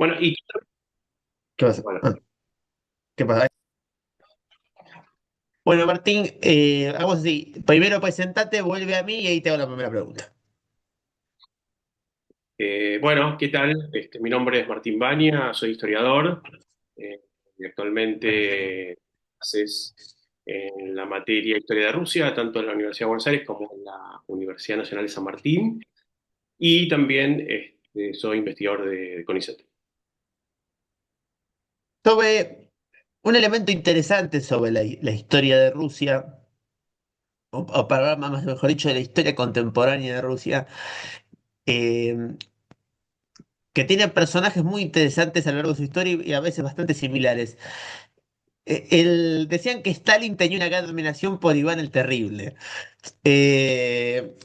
Bueno, y ¿Qué pasa? bueno, ¿Qué pasa? Bueno, Martín, vamos así. Primero presentate, vuelve a mí y ahí te hago la primera pregunta. bueno, ¿qué tal? Mi nombre es Martín Baña, soy historiador y actualmente haces en la materia Historia de Rusia, tanto en la Universidad de Buenos Aires como en la Universidad Nacional de San Martín, y también soy investigador de CONICET. Sobre un elemento interesante sobre la historia de Rusia, o para hablar más, mejor dicho, de la historia contemporánea de Rusia, eh, que tiene personajes muy interesantes a lo largo de su historia y a veces bastante similares. Decían que Stalin tenía una gran admiración por Iván el Terrible. Eh,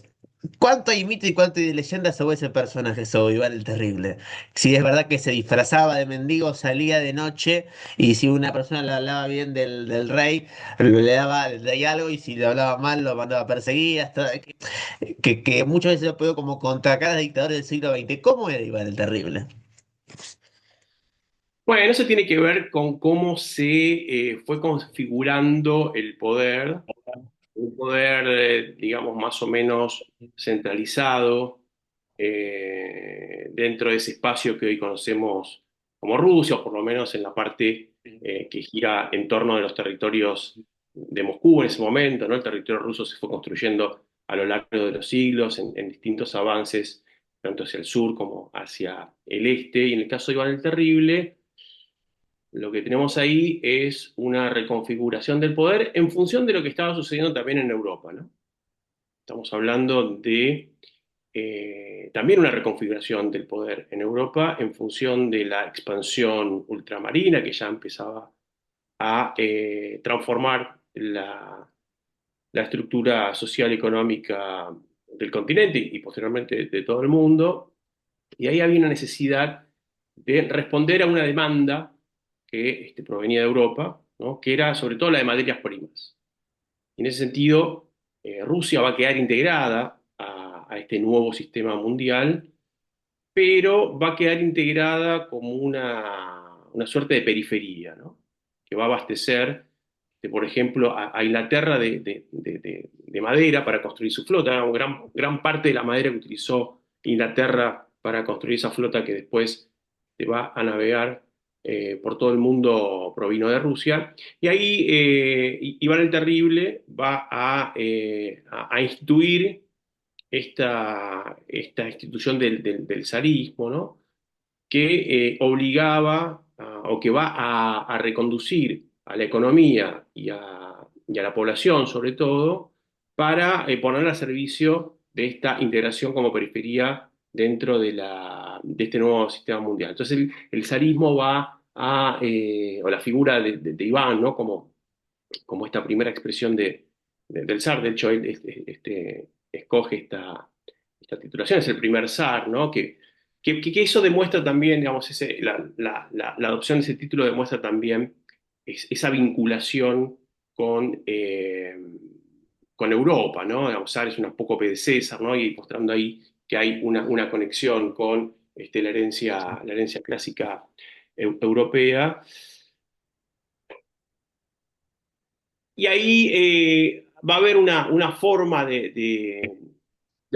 ¿Cuánto hay mito y cuánto hay de leyenda sobre ese personaje, sobre Iván el Terrible? Si es verdad que se disfrazaba de mendigo, salía de noche y si una persona le hablaba bien del rey, le daba algo y si le hablaba mal lo mandaba a perseguir, hasta que muchas veces lo pegó como contra cada dictador del siglo XX. ¿Cómo era Iván el Terrible? Bueno, eso tiene que ver con cómo se fue configurando el poder, un poder, digamos, más o menos centralizado dentro de ese espacio que hoy conocemos como Rusia, o por lo menos en la parte que gira en torno de los territorios de Moscú en ese momento, ¿no? El territorio ruso se fue construyendo a lo largo de los siglos en distintos avances, tanto hacia el sur como hacia el este, y en el caso de Iván el Terrible, lo que tenemos ahí es una reconfiguración del poder en función de lo que estaba sucediendo también en Europa, ¿no? Estamos hablando de también una reconfiguración del poder en Europa en función de la expansión ultramarina que ya empezaba a transformar la estructura social y económica del continente y posteriormente de todo el mundo. Y ahí había una necesidad de responder a una demanda que provenía de Europa, ¿no? Que era sobre todo la de materias primas. Y en ese sentido, Rusia va a quedar integrada a este nuevo sistema mundial, pero va a quedar integrada como una suerte de periferia, ¿no? Que va a abastecer, por ejemplo, a Inglaterra de madera para construir su flota. Gran parte de la madera que utilizó Inglaterra para construir esa flota que después se va a navegar por todo el mundo provino de Rusia. Y ahí Iván el Terrible va a instituir esta institución del zarismo, ¿no? Que obligaba o que va a reconducir a la economía y a la población, sobre todo, para poner al servicio de esta integración como periferia dentro de este nuevo sistema mundial. Entonces, el zarismo va o la figura de Iván, ¿no? Como esta primera expresión del zar. De hecho, él escoge esta titulación, es el primer zar, ¿no? Que eso demuestra también, digamos, la adopción de ese título demuestra también esa vinculación con, eh, con Europa, ¿no? Digamos, zar es un apócope de César, ¿no? Y mostrando ahí que hay una conexión con la herencia clásica europea. Y ahí va a haber una forma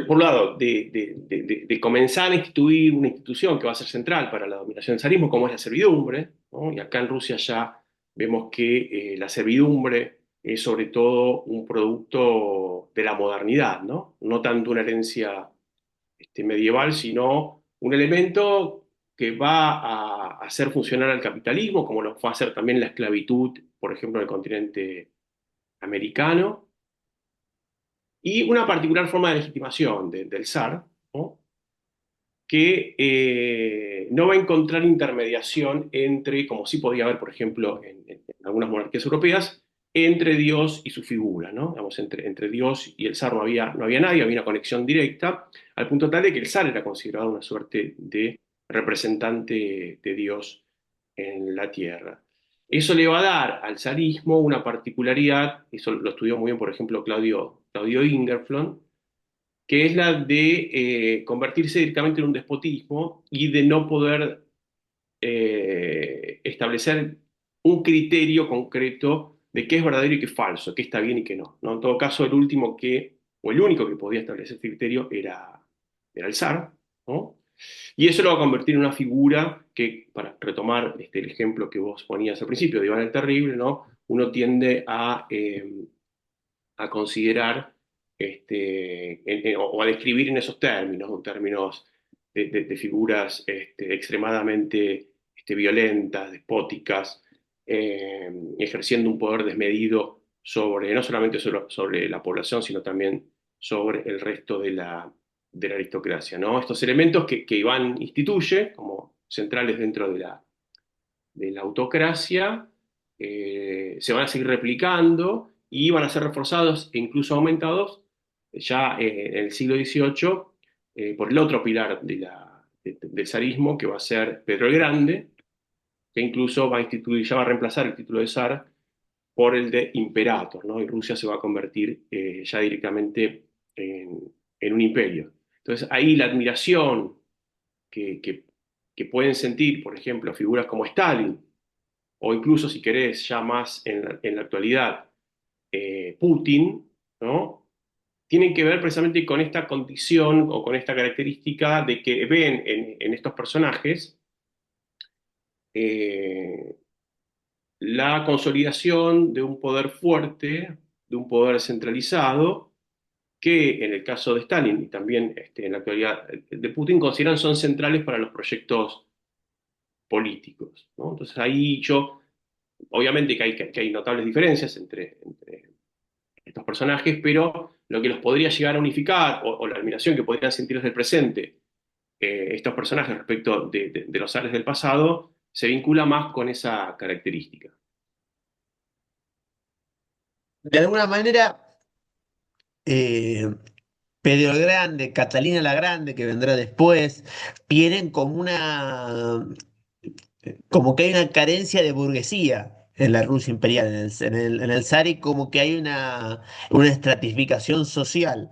por un lado, de comenzar a instituir una institución que va a ser central para la dominación del zarismo, como es la servidumbre, ¿no? Y acá en Rusia ya vemos que la servidumbre es sobre todo un producto de la modernidad, ¿no? No tanto una herencia medieval, sino un elemento que va a hacer funcionar al capitalismo, como lo fue a hacer también la esclavitud, por ejemplo, en el continente americano, y una particular forma de legitimación del zar, ¿no? Que no va a encontrar intermediación entre, como sí podía haber, por ejemplo, en algunas monarquías europeas, entre Dios y su figura, ¿no? Digamos, entre Dios y el zar no había nadie, había una conexión directa, al punto tal de que el zar era considerado una suerte de representante de Dios en la tierra. Eso le va a dar al zarismo una particularidad, eso lo estudió muy bien, por ejemplo, Claudio Ingerflon, que es la de convertirse directamente en un despotismo y de no poder establecer un criterio concreto de qué es verdadero y qué es falso, qué está bien y qué no, ¿no? En todo caso, el último o el único que podía establecer este criterio era el zar, ¿no? Y eso lo va a convertir en una figura que, para retomar el ejemplo que vos ponías al principio de Iván el Terrible, ¿no? Uno tiende a considerar o a describir en esos términos, en términos de figuras extremadamente violentas, despóticas, ejerciendo un poder desmedido no solamente sobre la población, sino también sobre el resto de la aristocracia, ¿no? Estos elementos que Iván instituye como centrales dentro de la autocracia, se van a seguir replicando y van a ser reforzados e incluso aumentados ya en el siglo XVIII por el otro pilar del zarismo, que va a ser Pedro el Grande, que incluso ya va a reemplazar el título de zar por el de imperator, ¿no? Y Rusia se va a convertir ya directamente en un imperio. Entonces ahí la admiración que, que, que pueden sentir, por ejemplo, figuras como Stalin, o incluso si querés ya más en la actualidad, Putin, ¿no? Tienen que ver precisamente con esta condición o con esta característica de que ven en estos personajes eh, la consolidación de un poder fuerte, de un poder centralizado, que en el caso de Stalin y también en la actualidad de Putin consideran son centrales para los proyectos políticos, ¿no? Entonces ahí obviamente que hay notables diferencias entre estos personajes, pero lo que los podría llegar a unificar, o la admiración que podrían sentir desde el presente estos personajes respecto de los zares del pasado, se vincula más con esa característica. De alguna manera, eh, Pedro el Grande, Catalina la Grande, que vendrá después, tienen como que hay una carencia de burguesía en la Rusia imperial, en el zar, y como que hay una estratificación social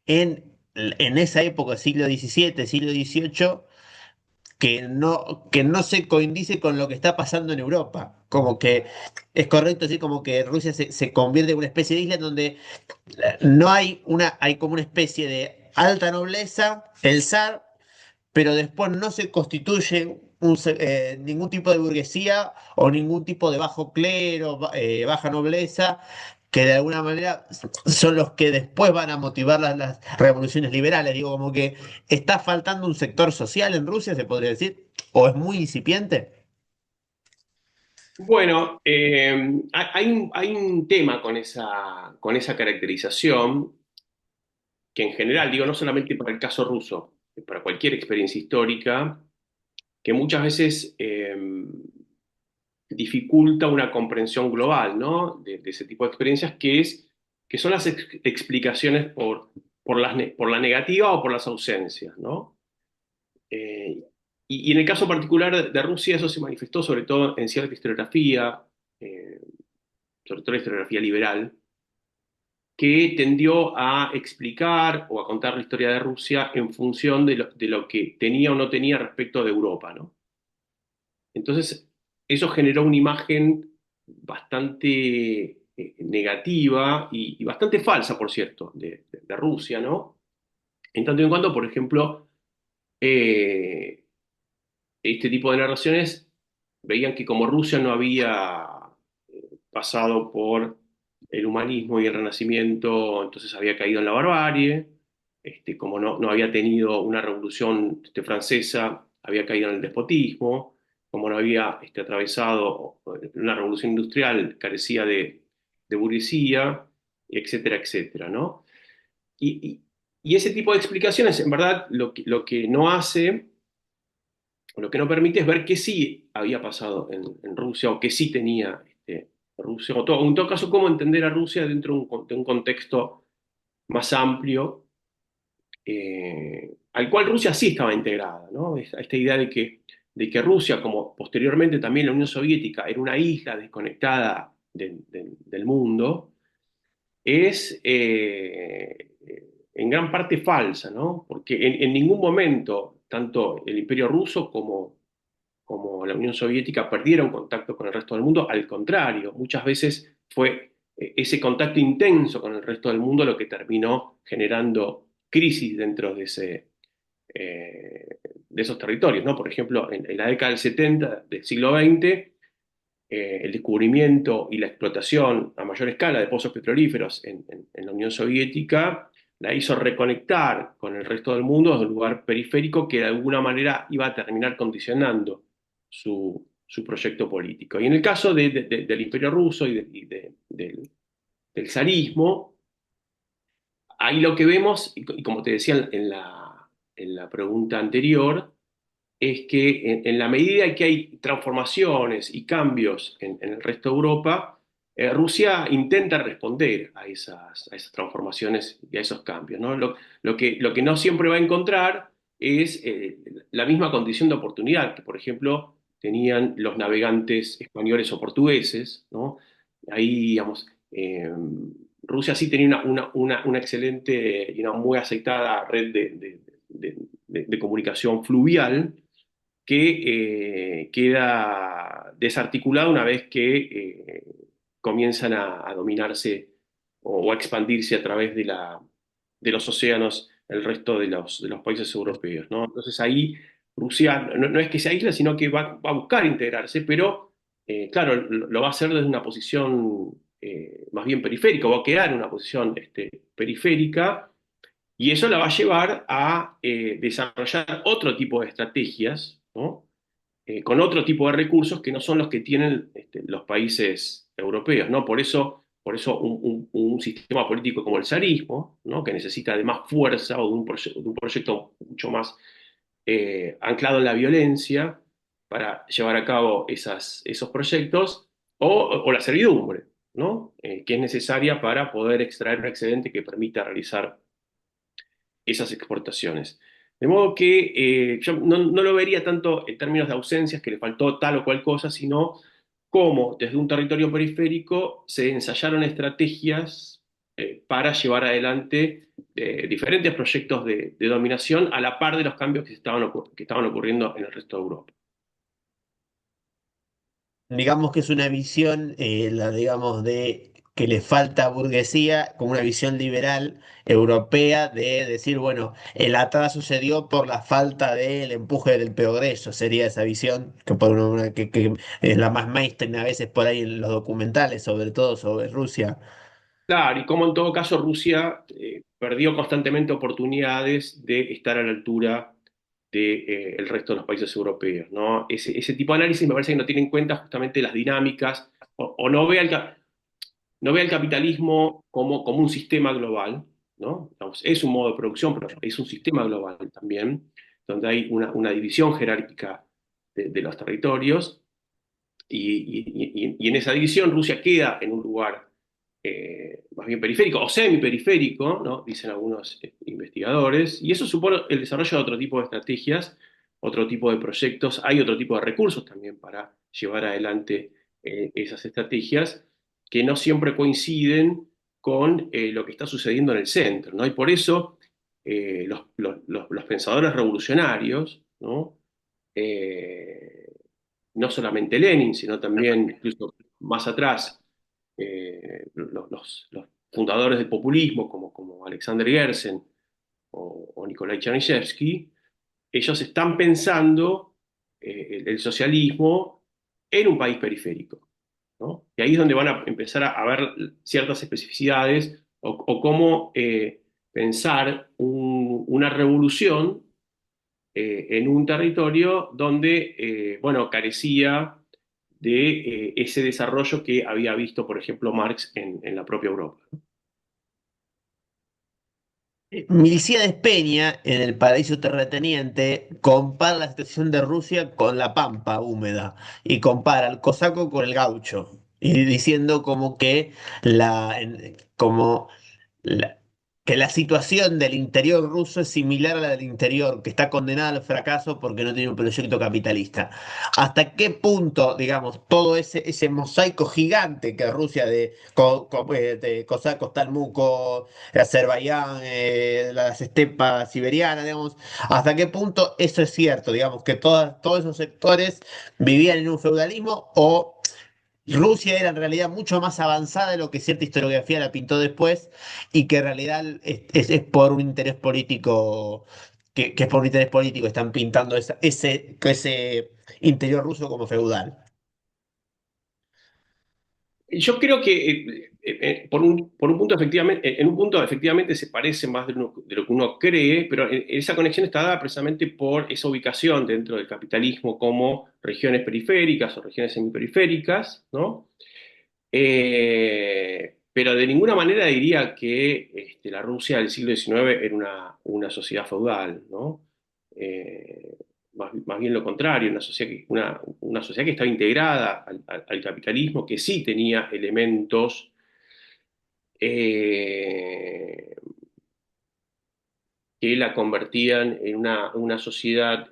en esa época, siglo XVII, siglo XVIII, que no se coincide con lo que está pasando en Europa. Como que es correcto decir como que Rusia se convierte en una especie de isla en donde no hay como una especie de alta nobleza, el zar, pero después no se constituye ningún tipo de burguesía o ningún tipo de bajo clero, baja nobleza, que de alguna manera son los que después van a motivar las revoluciones liberales. Digo, como que está faltando un sector social en Rusia, se podría decir, o es muy incipiente. Bueno, hay un tema con esa caracterización que en general, digo, no solamente para el caso ruso, para cualquier experiencia histórica, que muchas veces dificulta una comprensión global, ¿no? de ese tipo de experiencias, que son las explicaciones por la negativa o por las ausencias, ¿no? Eh, y en el caso particular de Rusia, eso se manifestó sobre todo en cierta historiografía, eh, sobre todo la historiografía liberal, que tendió a explicar o a contar la historia de Rusia en función de lo que tenía o no tenía respecto de Europa, ¿no? Entonces, eso generó una imagen bastante negativa y bastante falsa, por cierto, de Rusia, ¿no? En tanto y en cuanto, por ejemplo, eh, este tipo de narraciones veían que como Rusia no había pasado por el humanismo y el renacimiento, entonces había caído en la barbarie, como no había tenido una revolución francesa, había caído en el despotismo, como no había atravesado una revolución industrial, carecía de burguesía, etcétera, etcétera, ¿no? Y, y ese tipo de explicaciones, en verdad, lo que no hace, o lo que no permite es ver qué sí había pasado en Rusia, o qué sí tenía Rusia, o en todo caso, cómo entender a Rusia dentro de un contexto más amplio, al cual Rusia sí estaba integrada, ¿no? Esta idea de que Rusia, como posteriormente también la Unión Soviética, era una isla desconectada del mundo, es en gran parte falsa, ¿no? Porque en ningún momento, tanto el Imperio Ruso como la Unión Soviética perdieron contacto con el resto del mundo, al contrario, muchas veces fue ese contacto intenso con el resto del mundo lo que terminó generando crisis dentro de esos territorios, ¿no? Por ejemplo, en la década del 70 del siglo XX, el descubrimiento y la explotación a mayor escala de pozos petrolíferos en la Unión Soviética la hizo reconectar con el resto del mundo desde un lugar periférico que de alguna manera iba a terminar condicionando su proyecto político. Y en el caso del Imperio Ruso del zarismo, ahí lo que vemos, y como te decía en la pregunta anterior, es que en la medida que hay transformaciones y cambios en el resto de Europa, Rusia intenta responder a esas transformaciones y a esos cambios, ¿no? Lo que no siempre va a encontrar es la misma condición de oportunidad que, por ejemplo, tenían los navegantes españoles o portugueses, ¿no? Ahí, digamos, Rusia sí tenía una excelente y una muy aceitada red de comunicación fluvial, que queda desarticulada una vez que comienzan a dominarse o a expandirse a través de los océanos el resto de los países europeos, ¿no? Entonces ahí Rusia no es que se aísle, sino que va a buscar integrarse, pero claro, lo va a hacer desde una posición más bien periférica, va a quedar en una posición periférica, y eso la va a llevar a desarrollar otro tipo de estrategias, ¿no? Con otro tipo de recursos que no son los que tienen los países europeos, ¿no? Por eso un sistema político como el zarismo, ¿no? Que necesita de más fuerza o de un proyecto mucho más anclado en la violencia para llevar a cabo esos proyectos, o la servidumbre, ¿no? Que es necesaria para poder extraer un excedente que permita realizar esas exportaciones. De modo que yo no lo vería tanto en términos de ausencias, que le faltó tal o cual cosa, sino cómo desde un territorio periférico se ensayaron estrategias para llevar adelante diferentes proyectos de dominación a la par de los cambios que estaban ocurriendo en el resto de Europa. Digamos que es una visión, la digamos, de que le falta burguesía, como una visión liberal europea de decir, bueno, el atraso se dio por la falta del empuje del progreso, sería esa visión que, que es la más mainstream a veces por ahí en los documentales, sobre todo sobre Rusia. Claro, y como en todo caso Rusia perdió constantemente oportunidades de estar a la altura del resto de los países europeos, ¿no? Ese tipo de análisis me parece que no tiene en cuenta justamente las dinámicas o no ve al capitalismo como un sistema global, ¿no? Digamos, es un modo de producción, pero es un sistema global también, donde hay una división jerárquica de los territorios, y en esa división Rusia queda en un lugar más bien periférico o semiperiférico, ¿no? Dicen algunos investigadores, y eso supone el desarrollo de otro tipo de estrategias, otro tipo de proyectos, hay otro tipo de recursos también para llevar adelante esas estrategias que no siempre coinciden con lo que está sucediendo en el centro, ¿no? Y por eso los pensadores revolucionarios, ¿no? Eh, no solamente Lenin, sino también incluso más atrás, los fundadores del populismo como Alexander Gersen o Nikolai Chernyshevsky, ellos están pensando el socialismo en un país periférico, ¿no? Y ahí es donde van a empezar a ver ciertas especificidades o cómo pensar una revolución en un territorio donde, bueno, carecía de ese desarrollo que había visto, por ejemplo, Marx en la propia Europa. Milcíades Peña, en El Paraíso Terrateniente, compara la situación de Rusia con la pampa húmeda y compara al cosaco con el gaucho, y diciendo como que la, como que la situación del interior ruso es similar a la del interior, que está condenada al fracaso porque no tiene un proyecto capitalista. ¿Hasta qué punto, digamos, todo ese mosaico gigante que Rusia de cosacos, talmucos, Azerbaiyán, las estepas siberianas, digamos, hasta qué punto eso es cierto, digamos, que todos esos sectores vivían en un feudalismo o Rusia era en realidad mucho más avanzada de lo que cierta historiografía la pintó después y que en realidad es por un interés político, que es por un interés político, están pintando ese interior ruso como feudal. Yo creo que por un punto efectivamente, en un punto efectivamente se parece más de lo que uno cree, pero esa conexión está dada precisamente por esa ubicación dentro del capitalismo como regiones periféricas o regiones semiperiféricas, ¿no? Pero de ninguna manera diría que la Rusia del siglo XIX era una sociedad feudal, ¿no? Eh, más bien lo contrario, una sociedad que estaba integrada al capitalismo, que sí tenía elementos eh, que la convertían en una sociedad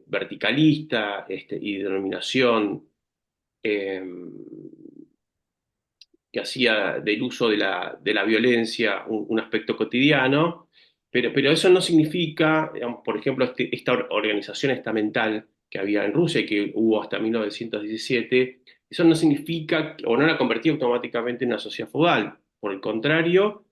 verticalista y de denominación eh, que hacía del uso de la violencia un aspecto cotidiano, pero eso no significa, digamos, por ejemplo, esta organización estamental que había en Rusia y que hubo hasta 1917, eso no significa, o no la convertía automáticamente en una sociedad feudal. Por el contrario,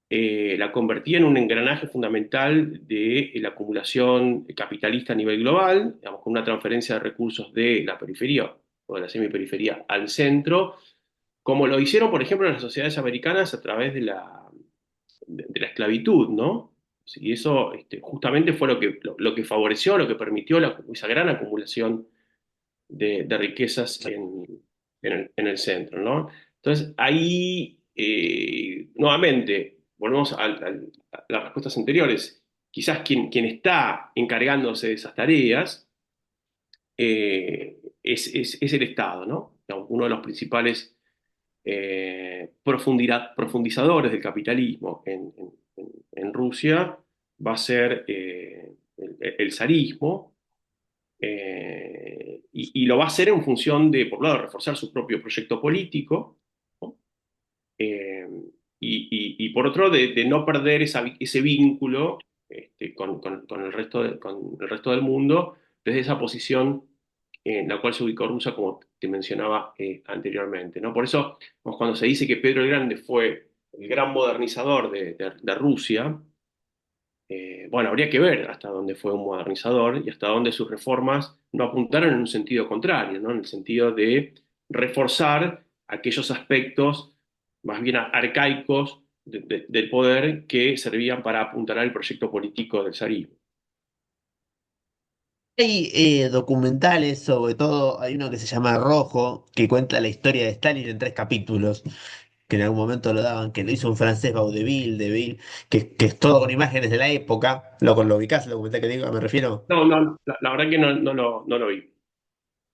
la convertía en un engranaje fundamental de la acumulación capitalista a nivel global, digamos, con una transferencia de recursos de la periferia o de la semiperiferia al centro, como lo hicieron, por ejemplo, en las sociedades americanas a través de la esclavitud, ¿no? Y eso justamente fue lo que favoreció, lo que permitió esa gran acumulación de riquezas en el centro, ¿no? Entonces, ahí, nuevamente, volvemos a las respuestas anteriores. Quizás quien está encargándose de esas tareas es el Estado, ¿no? Digamos, uno de los principales profundizadores del capitalismo en Rusia va a ser el zarismo, y lo va a hacer en función de, por un lado, reforzar su propio proyecto político, ¿no? Eh, y por otro, de no perder ese vínculo con el resto del mundo desde esa posición en la cual se ubicó Rusia, como te mencionaba anteriormente, ¿no? Por eso, cuando se dice que Pedro el Grande fue el gran modernizador de Rusia, bueno, habría que ver hasta dónde fue un modernizador y hasta dónde sus reformas no apuntaron en un sentido contrario, ¿no? En el sentido de reforzar aquellos aspectos más bien arcaicos del poder que servían para apuntalar el proyecto político del zarismo. Hay documentales, sobre todo hay uno que se llama Rojo, que cuenta la historia de Stalin en 3 capítulos, que en algún momento lo daban, que lo hizo un francés, Deville, que es todo con imágenes de la época. ¿Lo ubicás, el documental que digo, me refiero? No, no, la verdad que no lo vi.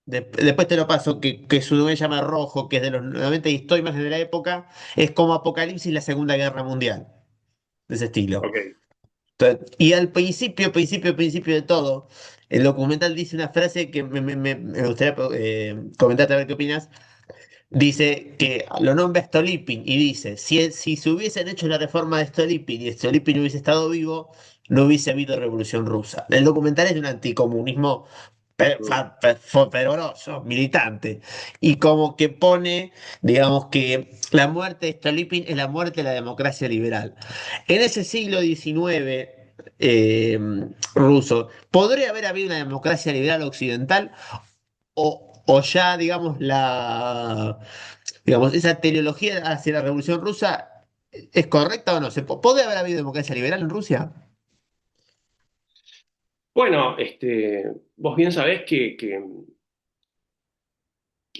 Después te lo paso, que su nombre se llama Rojo, que es de los 90 y todo imágenes de la época, es como Apocalipsis la Segunda Guerra Mundial, de ese estilo. Ok. Y al principio de todo, el documental dice una frase que me gustaría comentarte a ver qué opinas. Dice que lo nombra Stolypin y dice, si se hubiesen hecho la reforma de Stolypin y Stolypin hubiese estado vivo, no hubiese habido revolución rusa. El documental es de un anticomunismo Mm. fervoroso, militante, y como que pone, digamos que la muerte de Stolypin es la muerte de la democracia liberal. En ese siglo XIX ruso, ¿podría haber habido una democracia liberal occidental? O ya, digamos, esa teleología hacia la Revolución Rusa es correcta o no? ¿Puede haber habido democracia liberal en Rusia? Bueno, vos bien sabés que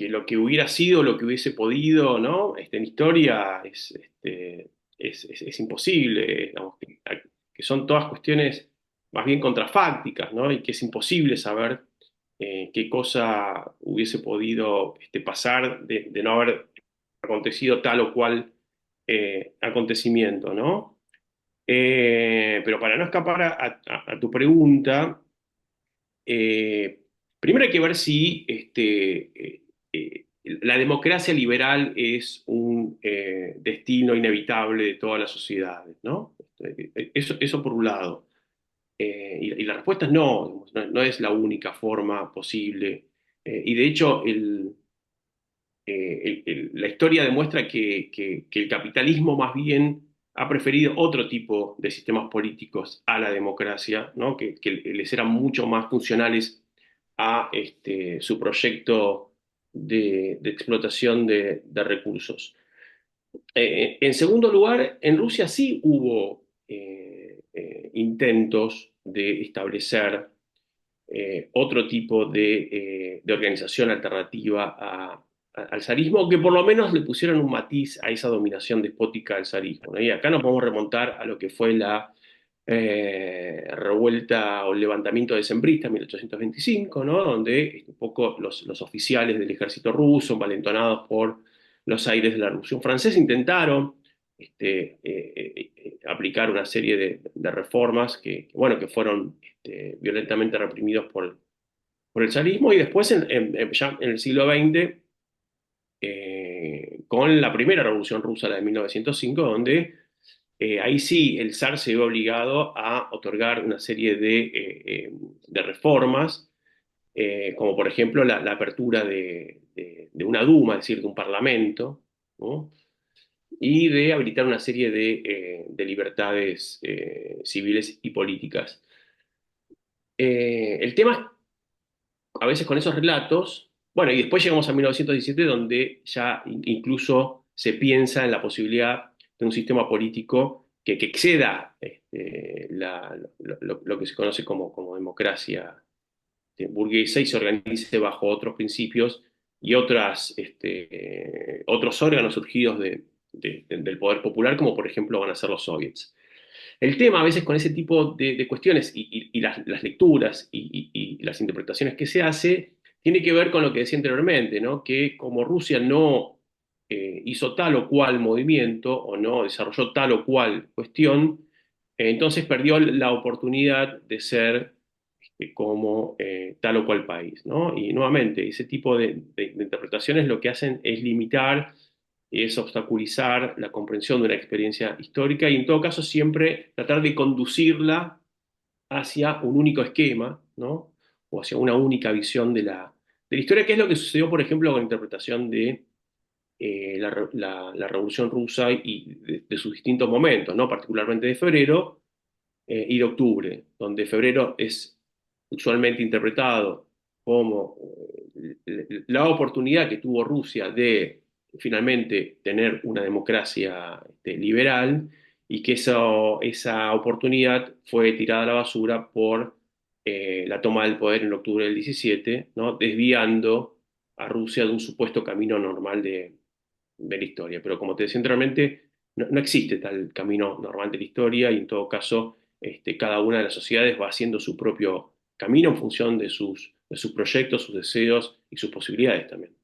lo que hubiera sido, lo que hubiese podido, ¿no? En historia es imposible, digamos, que son todas cuestiones más bien contrafácticas, ¿no? Y que es imposible saber qué cosa hubiese podido pasar de no haber acontecido tal o cual acontecimiento, ¿no? Pero para no escapar a tu pregunta, primero hay que ver si la democracia liberal es un destino inevitable de todas las sociedades, ¿no? Eso por un lado. Y la respuesta es no, digamos, no es la única forma posible. Y de hecho, la historia demuestra que el capitalismo más bien ha preferido otro tipo de sistemas políticos a la democracia, ¿no? Que les eran mucho más funcionales a su proyecto de explotación de recursos. En segundo lugar, en Rusia sí hubo intentos de establecer otro tipo de organización alternativa al zarismo, que por lo menos le pusieron un matiz a esa dominación despótica del zarismo, ¿no? Y acá nos podemos remontar a lo que fue la revuelta o el levantamiento decembrista en 1825, ¿no? Donde un poco los oficiales del ejército ruso, valentonados por los aires de la Revolución Francesa, intentaron aplicar una serie de reformas bueno, que fueron violentamente reprimidos por el zarismo y después ya en el siglo XX con la primera revolución rusa, la de 1905, donde ahí sí el zar se vio obligado a otorgar una serie de reformas, como por ejemplo la apertura de una duma, es decir, de un parlamento, ¿no? Y de habilitar una serie de libertades civiles y políticas. El tema a veces con esos relatos, bueno, y después llegamos a 1917, donde ya incluso se piensa en la posibilidad de un sistema político que exceda lo que se conoce como democracia burguesa y se organice bajo otros principios y otros órganos surgidos del poder popular, como por ejemplo van a ser los soviets. El tema a veces con ese tipo de cuestiones y las lecturas y las interpretaciones que se hace, tiene que ver con lo que decía anteriormente, ¿no? Que como Rusia no hizo tal o cual movimiento o no desarrolló tal o cual cuestión, entonces perdió la oportunidad de ser como tal o cual país, ¿no? Y nuevamente, ese tipo de interpretaciones lo que hacen es limitar, es obstaculizar la comprensión de una experiencia histórica y en todo caso siempre tratar de conducirla hacia un único esquema, ¿no? O hacia una única visión de la historia, que es lo que sucedió, por ejemplo, con la interpretación de la Revolución Rusa y de sus distintos momentos, ¿no? Particularmente de febrero y de octubre, donde febrero es usualmente interpretado como la oportunidad que tuvo Rusia de finalmente tener una democracia liberal y que esa oportunidad fue tirada a la basura por la toma del poder en octubre del 17, ¿no? Desviando a Rusia de un supuesto camino normal de la historia. Pero como te decía anteriormente, no existe tal camino normal de la historia y en todo caso cada una de las sociedades va haciendo su propio camino en función de sus proyectos, sus deseos y sus posibilidades también.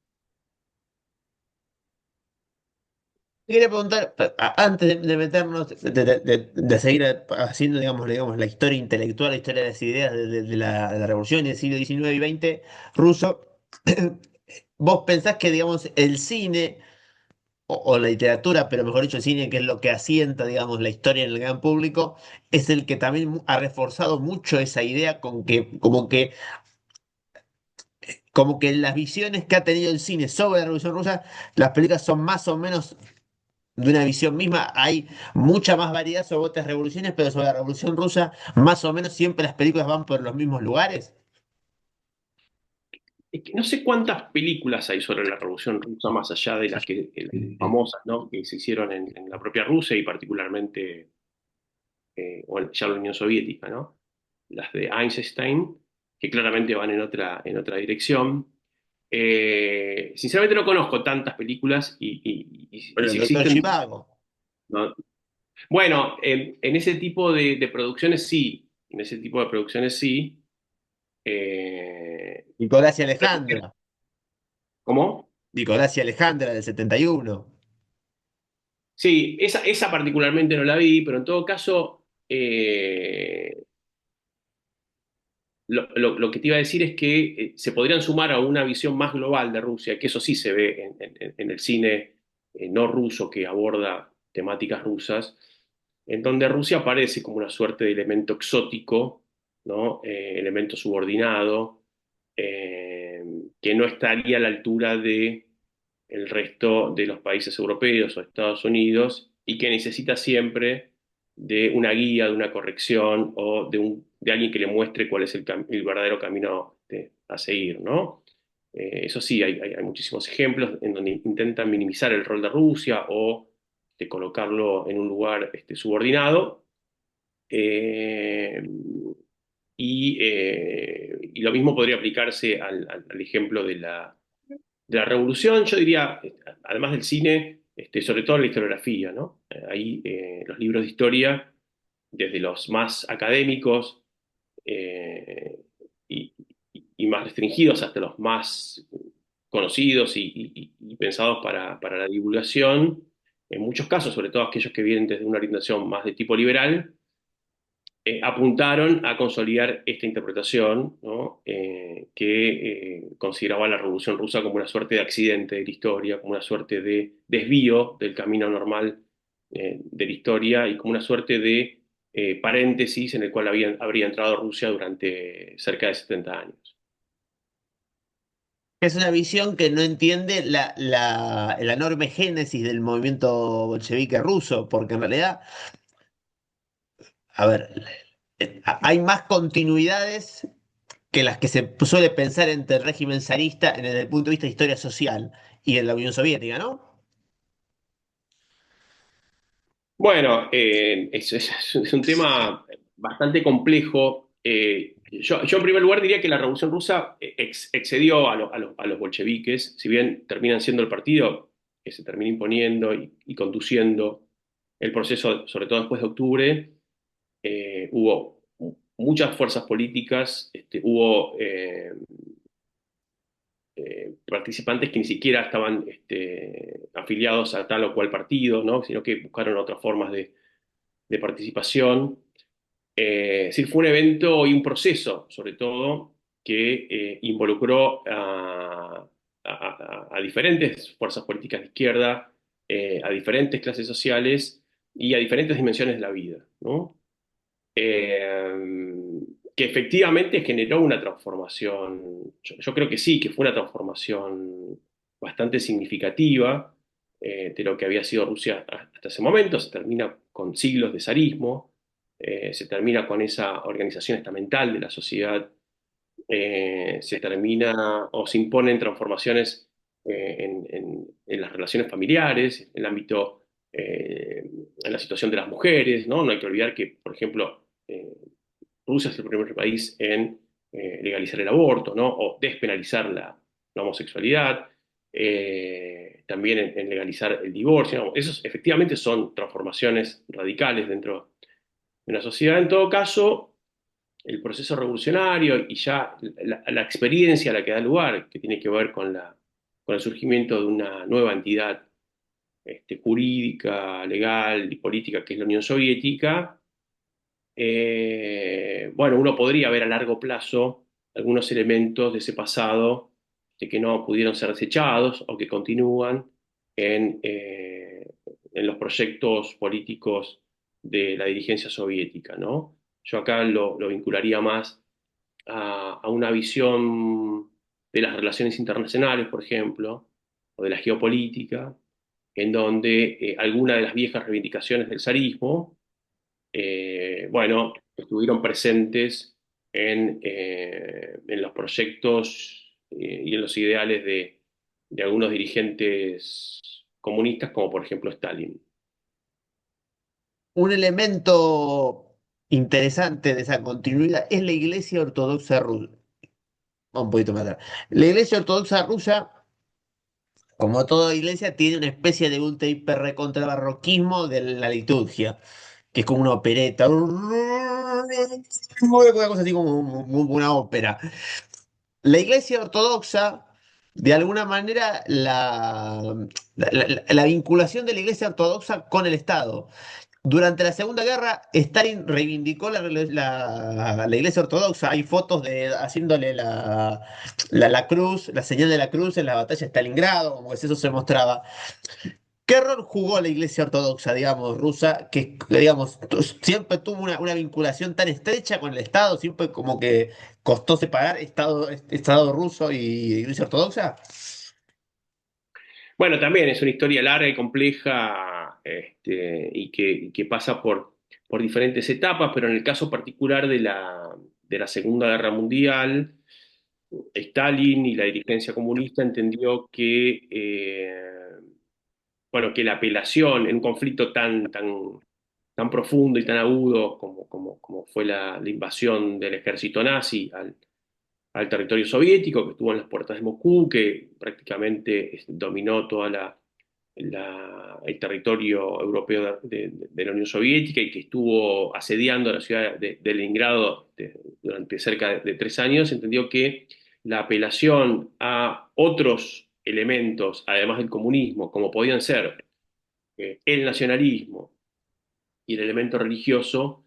Te quería preguntar, antes de meternos, de seguir haciendo, digamos, la historia intelectual, la historia de las ideas de la Revolución del siglo XIX y XX ruso, ¿vos pensás que, digamos, el cine o la literatura, pero mejor dicho el cine, que es lo que asienta, digamos, la historia en el gran público, es el que también ha reforzado mucho esa idea con que, como que las visiones que ha tenido el cine sobre la Revolución Rusa, las películas son más o menos de una visión misma? Hay mucha más variedad sobre otras revoluciones, pero sobre la Revolución Rusa, más o menos siempre las películas van por los mismos lugares. Es que no sé cuántas películas hay sobre la Revolución Rusa, más allá de las que famosas, ¿no? Que se hicieron en la propia Rusia y particularmente bueno, ya la Unión Soviética, ¿no? Las de Einstein, que claramente van en otra dirección. Sinceramente no conozco tantas películas y Bueno, el si Doctor existen, Chivago, ¿no? Bueno, en ese tipo de producciones sí, en ese tipo de producciones sí. Eh, Nicolás y Alejandra, ¿Cómo? Nicolás y Alejandra del 71. Sí, esa particularmente no la vi, pero en todo caso eh, lo que te iba a decir es que se podrían sumar a una visión más global de Rusia, que eso sí se ve en el cine no ruso que aborda temáticas rusas, en donde Rusia aparece como una suerte de elemento exótico, ¿no? Elemento subordinado, que no estaría a la altura de el resto de los países europeos o Estados Unidos y que necesita siempre de una guía, de una corrección o de alguien que le muestre cuál es el verdadero camino a seguir, ¿no? Eso sí, hay muchísimos ejemplos en donde intentan minimizar el rol de Rusia o de colocarlo en un lugar subordinado. Eh, y lo mismo podría aplicarse al ejemplo de la revolución, yo diría, además del cine, sobre todo la historiografía, ¿no? Ahí los libros de historia, desde los más académicos eh, y, y más restringidos hasta los más conocidos y pensados para la divulgación, en muchos casos, sobre todo aquellos que vienen desde una orientación más de tipo liberal, apuntaron a consolidar esta interpretación, ¿no? Que consideraba la Revolución Rusa como una suerte de accidente de la historia, como una suerte de desvío del camino normal de la historia y como una suerte de paréntesis en el cual habría entrado Rusia durante cerca de 70 años. Es una visión que no entiende la enorme génesis del movimiento bolchevique ruso, porque en realidad, a ver, hay más continuidades que las que se suele pensar entre el régimen zarista desde el punto de vista de historia social y en la Unión Soviética, ¿no? Bueno, es un tema bastante complejo. Yo en primer lugar diría que la Revolución Rusa excedió a los bolcheviques, si bien terminan siendo el partido que se termina imponiendo y conduciendo el proceso, sobre todo después de octubre, hubo muchas fuerzas políticas, hubo participantes que ni siquiera estaban afiliados a tal o cual partido, ¿no? Sino que buscaron otras formas de participación. Es decir, fue un evento y un proceso, sobre todo, que involucró a diferentes fuerzas políticas de izquierda, a diferentes clases sociales y a diferentes dimensiones de la vida, ¿no? Que efectivamente generó una transformación. Yo creo que sí, que fue una transformación bastante significativa de lo que había sido Rusia hasta ese momento. Se termina con siglos de zarismo, se termina con esa organización estamental de la sociedad, se termina o se imponen transformaciones en las relaciones familiares, en el ámbito, en la situación de las mujeres, ¿no? No hay que olvidar que, por ejemplo, Rusia es el primer país en legalizar el aborto, ¿no? O despenalizar la homosexualidad, también en legalizar el divorcio, ¿no? Esos efectivamente son transformaciones radicales dentro de una sociedad. En todo caso, el proceso revolucionario y ya la experiencia a la que da lugar, que tiene que ver con el surgimiento de una nueva entidad jurídica, legal y política, que es la Unión Soviética, bueno, uno podría ver a largo plazo algunos elementos de ese pasado de que no pudieron ser desechados o que continúan en, eh, en los proyectos políticos de la dirigencia soviética, ¿no? Yo acá lo vincularía más a una visión de las relaciones internacionales, por ejemplo, o de la geopolítica, en donde algunas de las viejas reivindicaciones del zarismo, bueno, estuvieron presentes en los proyectos y en los ideales de algunos dirigentes comunistas, como por ejemplo Stalin. Un elemento interesante de esa continuidad es la Iglesia Ortodoxa rusa. Un poquito más atrás. La Iglesia Ortodoxa rusa, como toda iglesia, tiene una especie de ultra hiper recontra barroquismo de la liturgia, que es como una opereta, una cosa así como una ópera. La Iglesia Ortodoxa, de alguna manera, la vinculación de la Iglesia Ortodoxa con el Estado. Durante la Segunda Guerra, Stalin reivindicó la Iglesia Ortodoxa. Hay fotos de haciéndole la cruz, la señal de la cruz en la batalla de Stalingrado, como que eso se mostraba. ¿Qué rol jugó la Iglesia Ortodoxa, digamos, rusa, que, digamos, siempre tuvo una vinculación tan estrecha con el Estado, siempre como que costó separar Estado ruso y Iglesia Ortodoxa? Bueno, también es una historia larga y compleja, y que pasa por diferentes etapas, pero en el caso particular de la Segunda Guerra Mundial, Stalin y la dirigencia comunista entendió bueno, que la apelación en un conflicto tan profundo y tan agudo como fue la invasión del ejército nazi al territorio soviético, que estuvo en las puertas de Moscú, que prácticamente dominó toda el territorio europeo de la Unión Soviética y que estuvo asediando la ciudad de Leningrado durante cerca de 3 años, entendió que la apelación a otros elementos, además del comunismo, como podían ser el nacionalismo y el elemento religioso,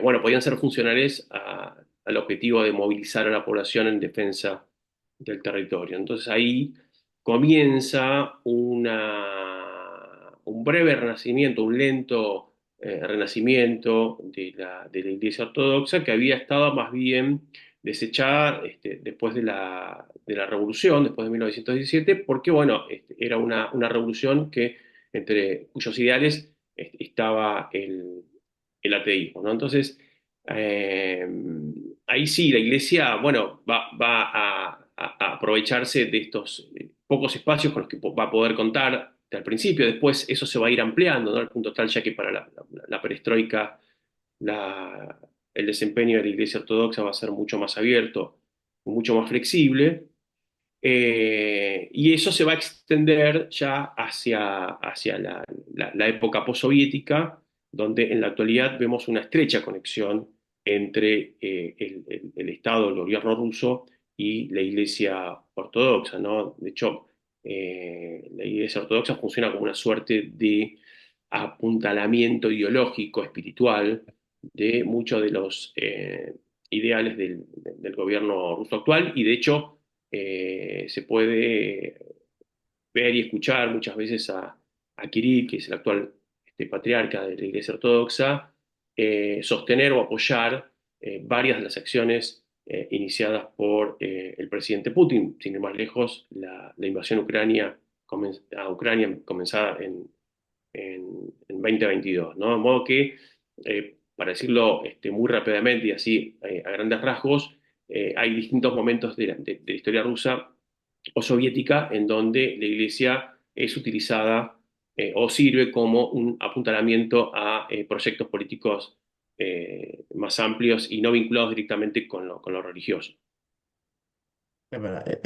bueno, podían ser funcionales al objetivo de movilizar a la población en defensa del territorio. Entonces ahí comienza un breve renacimiento, un lento renacimiento de la Iglesia Ortodoxa que había estado más bien desechada después de la Revolución, después de 1917, porque bueno, era una revolución entre cuyos ideales estaba el ateísmo, ¿no? Entonces, eh, ahí sí, la iglesia, bueno, va a aprovecharse de estos pocos espacios con los que va a poder contar al principio, después eso se va a ir ampliando, ¿no? Al punto tal ya que para la perestroika la- el desempeño de la iglesia ortodoxa va a ser mucho más abierto, mucho más flexible, y eso se va a extender ya hacia la época postsoviética, donde en la actualidad vemos una estrecha conexión entre el Estado, el gobierno ruso y la Iglesia Ortodoxa, ¿no? De hecho, la Iglesia Ortodoxa funciona como una suerte de apuntalamiento ideológico, espiritual, de muchos de los ideales del gobierno ruso actual, y de hecho se puede ver y escuchar muchas veces a Kirill, que es el actual patriarca de la Iglesia Ortodoxa, sostener o apoyar varias de las acciones iniciadas por el presidente Putin. Sin ir más lejos, la invasión a Ucrania comenzada en 2022, ¿no? De modo que, para decirlo muy rápidamente y así a grandes rasgos, hay distintos momentos de la historia rusa o soviética en donde la iglesia es utilizada o sirve como un apuntalamiento a proyectos políticos más amplios y no vinculados directamente con lo religioso. Es verdad,